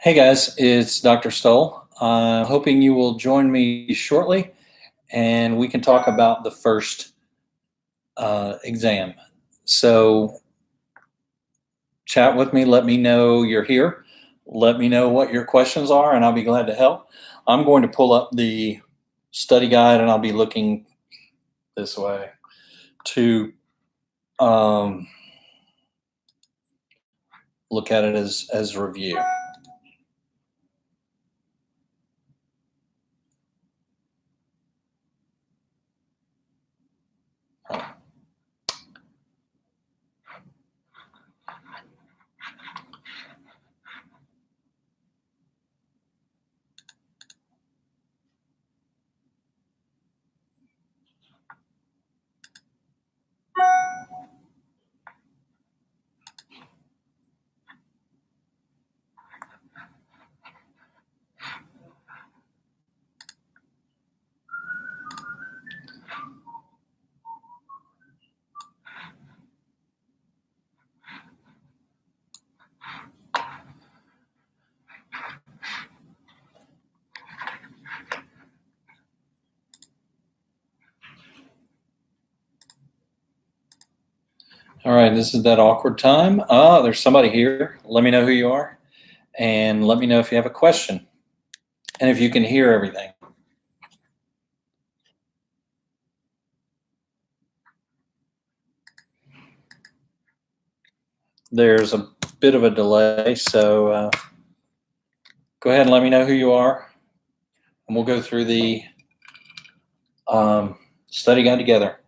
Hey guys, it's Dr. Stoll. Hoping you will join me shortly and we can talk about the first exam. So, chat with me, let me know you're here, let me know what your questions are, and I'll be glad to help. I'm going to pull up the study guide and I'll be looking this way to um, look at it as a review. All right, this is that awkward time. There's somebody here. Let me know who you are and let me know if you have a question and if you can hear everything. There's a bit of a delay, so go ahead and let me know who you are, and we'll go through the study guide together.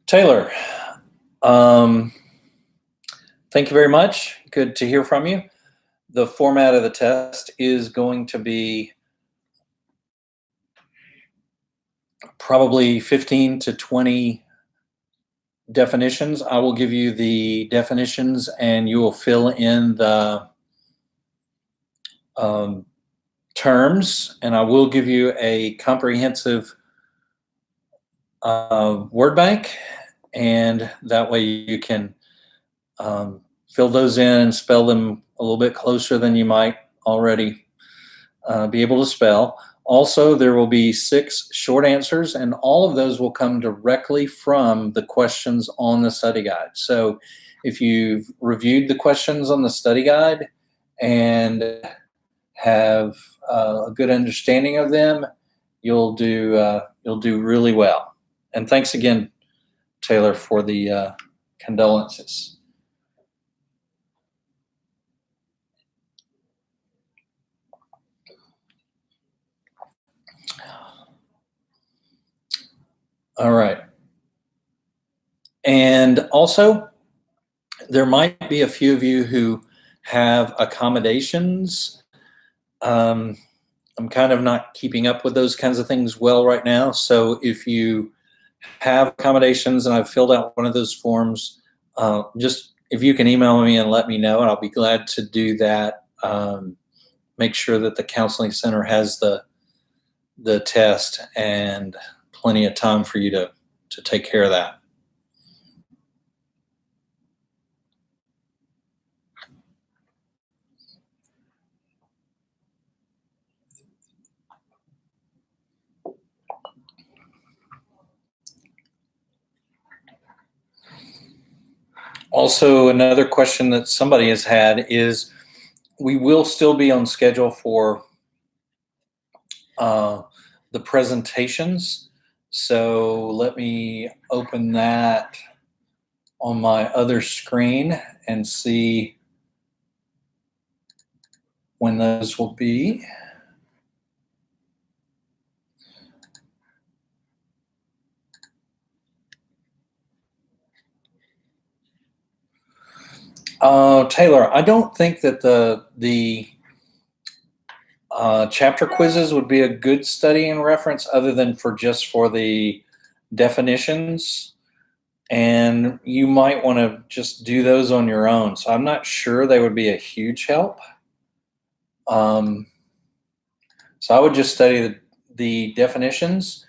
Taylor, thank you very much. Good to hear from you. The format of the test is going to be probably 15 to 20 definitions. I will give you the definitions and you will fill in the terms, and I will give you a comprehensive word bank, and that way you can fill those in and spell them a little bit closer than you might already be able to spell. Also, there will be 6 short answers, and all of those will come directly from the questions on the study guide. So if you've reviewed the questions on the study guide and have a good understanding of them, you'll do really well. And thanks again, Taylor, for the condolences. All right. And also, there might be a few of you who have accommodations. I'm kind of not keeping up with those kinds of things well right now. So if you have accommodations and I've filled out one of those forms, just if you can email me and let me know, and I'll be glad to do that. Make sure that the counseling center has the test and plenty of time for you to take care of that. Also, another question that somebody has had is, we will still be on schedule for the presentations. So let me open that on my other screen and see when those will be. Taylor, I don't think that the Chapter quizzes would be a good study and reference other than for the definitions. And you might want to just do those on your own. So I'm not sure they would be a huge help. So I would just study the definitions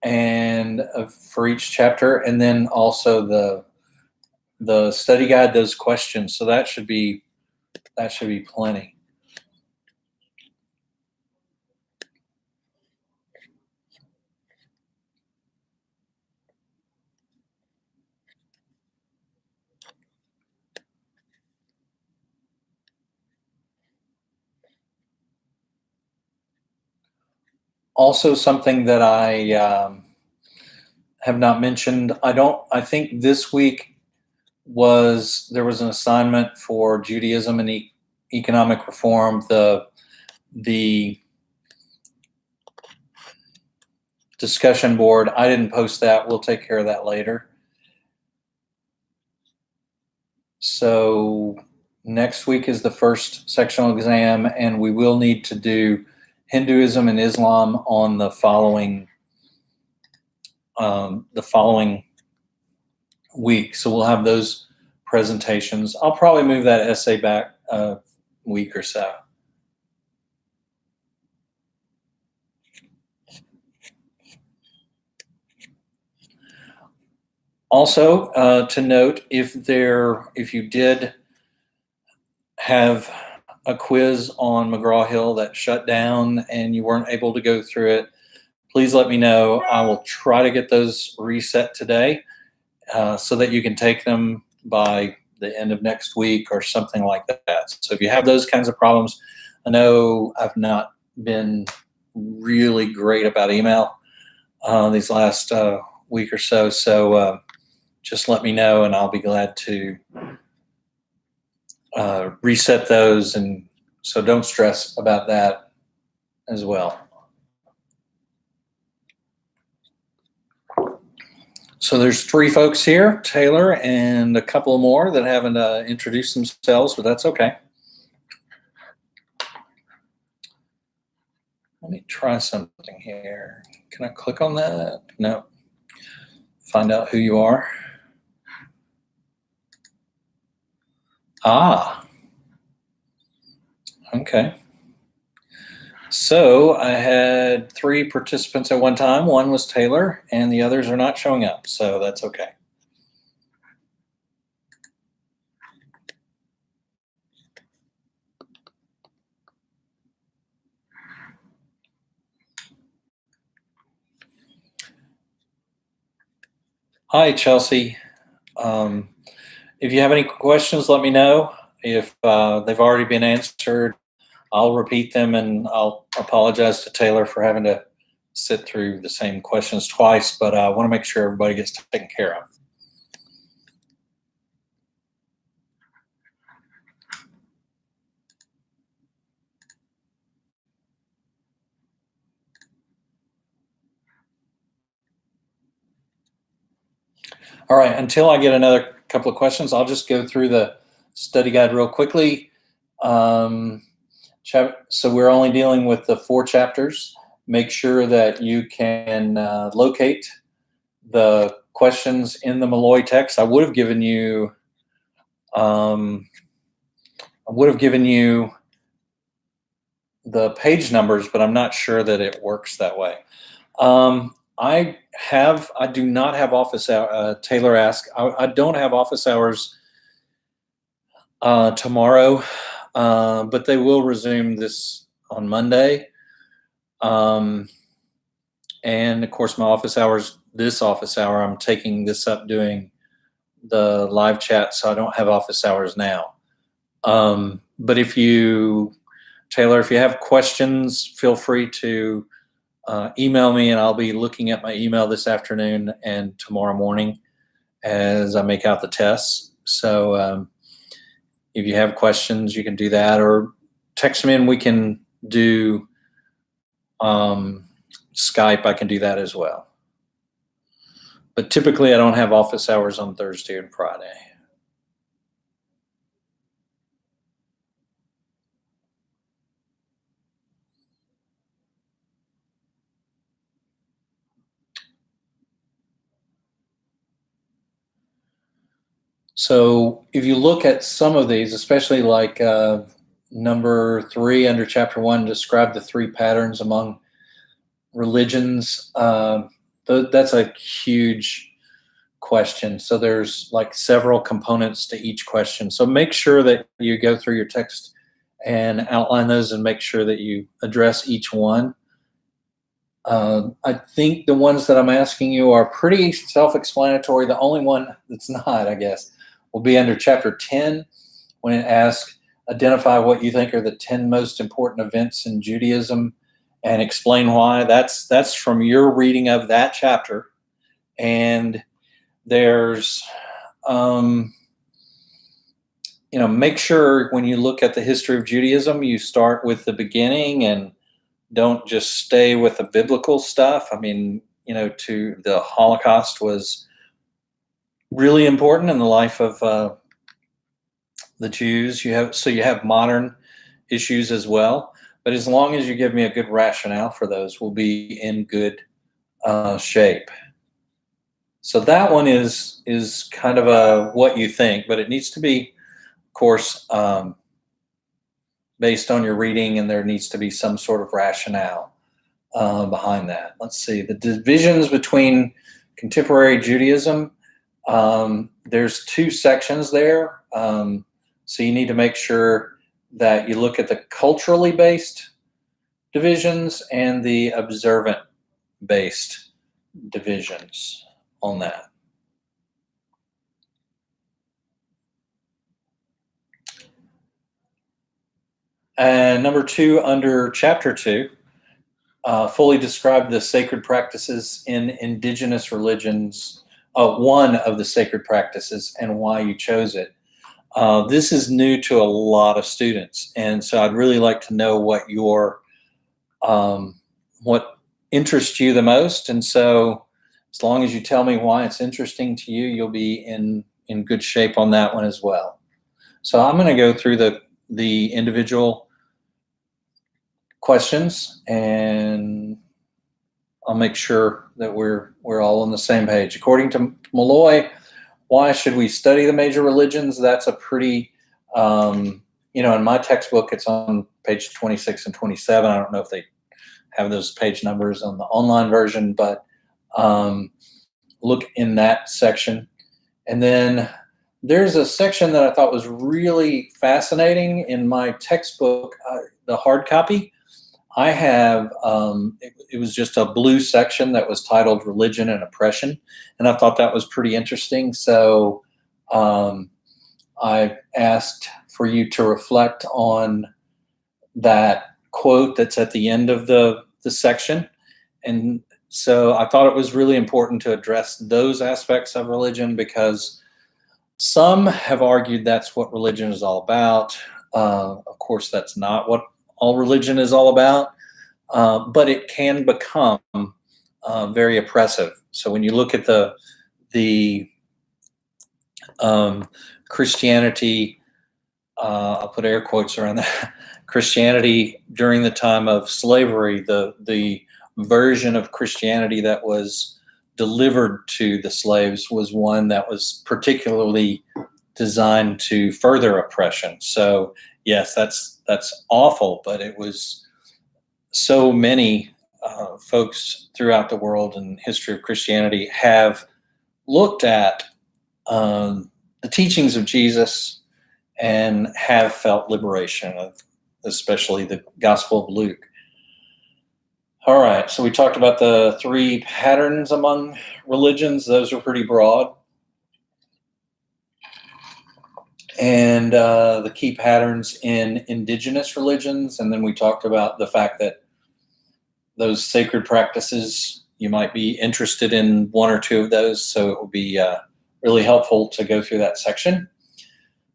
and for each chapter, and then also the study guide, those questions. So that should be plenty. Also, something that I have not mentioned, I think this week there was an assignment for Judaism and economic reform. The discussion board, I didn't post that. We'll take care of that later. So next week is the first sectional exam, and we will need to do Hinduism and Islam on the following week. So we'll have those presentations. I'll probably move that essay back a week or so. Also, to note, if you did have a quiz on McGraw-Hill that shut down and you weren't able to go through it, please let me know. I will try to get those reset today so that you can take them by the end of next week or something like that. So if you have those kinds of problems, I know I've not been really great about email these last week or so. So just let me know and I'll be glad to reset those. And so don't stress about that as well. So there's 3 folks here, Taylor and a couple more that haven't introduced themselves, but that's okay. Let me try something here. Can I click on that? No. Find out who you are. Okay. So I had 3 participants at one time. One was Taylor, and the others are not showing up, so that's okay. Hi, Chelsea. If you have any questions, let me know. If they've already been answered, I'll repeat them, and I'll apologize to Taylor for having to sit through the same questions twice, but I want to make sure everybody gets taken care of. All right, until I get another couple of questions, I'll just go through the study guide real quickly. So we're only dealing with the 4 chapters. Make sure that you can locate the questions in the Malloy text. I would have given you the page numbers, but I'm not sure that it works that way. I do not have office hours. Taylor asked, I don't have office hours tomorrow, but they will resume this on Monday. And of course, my office hours, this office hour, I'm taking this up doing the live chat, so I don't have office hours now. But Taylor, if you have questions, feel free to email me, and I'll be looking at my email this afternoon and tomorrow morning as I make out the tests. So if you have questions, you can do that, or text me and we can do Skype. I can do that as well. But typically I don't have office hours on Thursday and Friday. So if you look at some of these, especially like number 3 under chapter 1, describe the 3 patterns among religions. That's a huge question. So there's like several components to each question. So make sure that you go through your text and outline those and make sure that you address each one. I think the ones that I'm asking you are pretty self-explanatory. The only one that's not, I guess, will be under chapter 10 when it asks, identify what you think are the 10 most important events in Judaism and explain why. That's from your reading of that chapter. And there's, make sure when you look at the history of Judaism, you start with the beginning and don't just stay with the biblical stuff. I mean, to the Holocaust was really important in the life of the Jews. You have modern issues as well, but as long as you give me a good rationale for those, we'll be in good shape. So that one is kind of a what you think, but it needs to be, of course, based on your reading, and there needs to be some sort of rationale behind that. Let's see, the divisions between contemporary Judaism. There's 2 sections there. So you need to make sure that you look at the culturally based divisions and the observant based divisions on that. And number 2, under chapter 2, fully describe the sacred practices in indigenous religions, one of the sacred practices, and why you chose it. This is new to a lot of students, and so I'd really like to know what what interests you the most. And so as long as you tell me why it's interesting to you, you'll be in good shape on that one as well. So I'm going to go through the individual questions, and I'll make sure that we're all on the same page. According to Malloy, why should we study the major religions? That's a pretty, in my textbook, it's on page 26 and 27. I don't know if they have those page numbers on the online version, but look in that section. And then there's a section that I thought was really fascinating in my textbook, the hard copy. I have, it was just a blue section that was titled Religion and Oppression, and I thought that was pretty interesting. So I asked for you to reflect on that quote that's at the end of the section. And so I thought it was really important to address those aspects of religion, because some have argued that's what religion is all about. Of course, that's not what all religion is all about, but it can become very oppressive. So when you look at the Christianity, I'll put air quotes around that, Christianity during the time of slavery, the version of Christianity that was delivered to the slaves was one that was particularly designed to further oppression. So yes, that's awful, but it was so many folks throughout the world and history of Christianity have looked at the teachings of Jesus and have felt liberation, especially the Gospel of Luke. All right, so we talked about the 3 patterns among religions. Those are pretty broad. And the key patterns in indigenous religions. And then we talked about the fact that those sacred practices, you might be interested in 1 or 2 of those. So it will be really helpful to go through that section.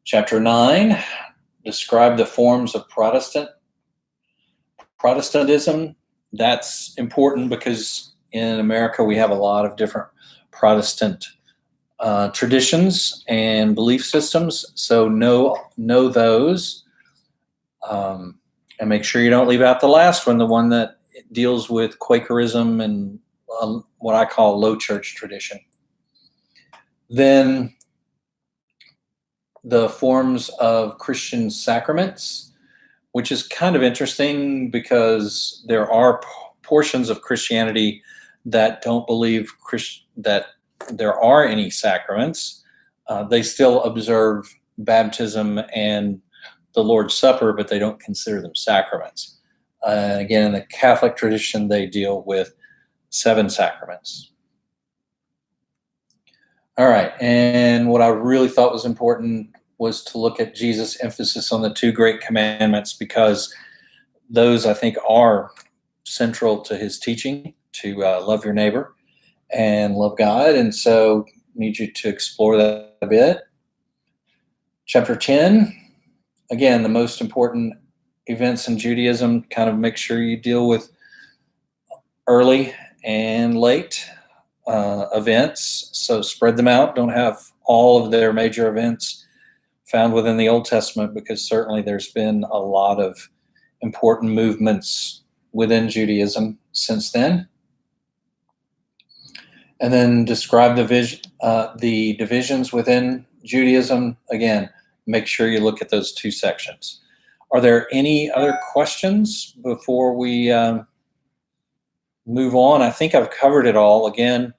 Chapter 9, describe the forms of Protestantism. That's important because in America we have a lot of different Protestant traditions and belief systems. So know those, and make sure you don't leave out the last one, the one that deals with Quakerism and what I call low church tradition. Then the forms of Christian sacraments, which is kind of interesting because there are portions of Christianity that don't believe that there are any sacraments. They still observe baptism and the Lord's Supper, but they don't consider them sacraments. Again, in the Catholic tradition, they deal with 7 sacraments. All right, and what I really thought was important was to look at Jesus' emphasis on the 2 great commandments, because those, I think, are central to his teaching, to love your neighbor and love God. And so I need you to explore that a bit. Chapter 10, again, the most important events in Judaism, kind of make sure you deal with early and late events. So spread them out. Don't have all of their major events found within the Old Testament, because certainly there's been a lot of important movements within Judaism since then. And then describe the divisions within Judaism. Again, make sure you look at those 2 sections. Are there any other questions before we move on? I think I've covered it all. Again,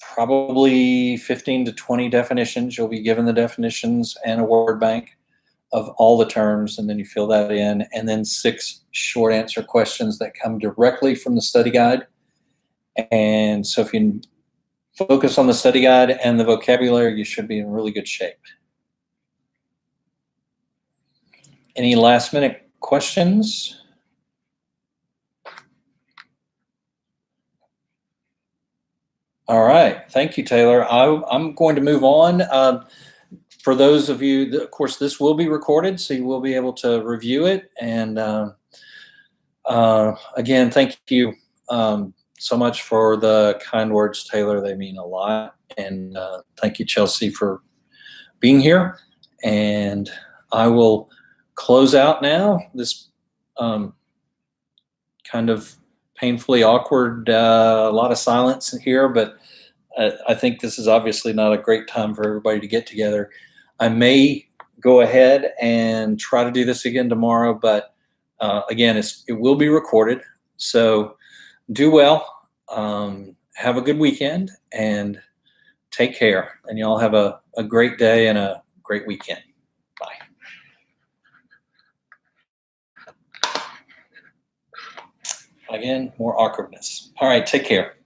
probably 15 to 20 definitions. You'll be given the definitions and a word bank of all the terms, and then you fill that in, and then 6 short answer questions that come directly from the study guide. And so if you focus on the study guide and the vocabulary, you should be in really good shape. Any last minute questions? All right. Thank you, Taylor. I'm going to move on. For those of you, of course, this will be recorded, so you will be able to review it. And again, thank you so much for the kind words, Taylor. They mean a lot. And thank you, Chelsea, for being here. And I will close out now this kind of painfully awkward, a lot of silence here, but I think this is obviously not a great time for everybody to get together. I may go ahead and try to do this again tomorrow, but again, it will be recorded. So do well, have a good weekend, and take care. And y'all have a great day and a great weekend. Bye. Again, more awkwardness. All right, take care.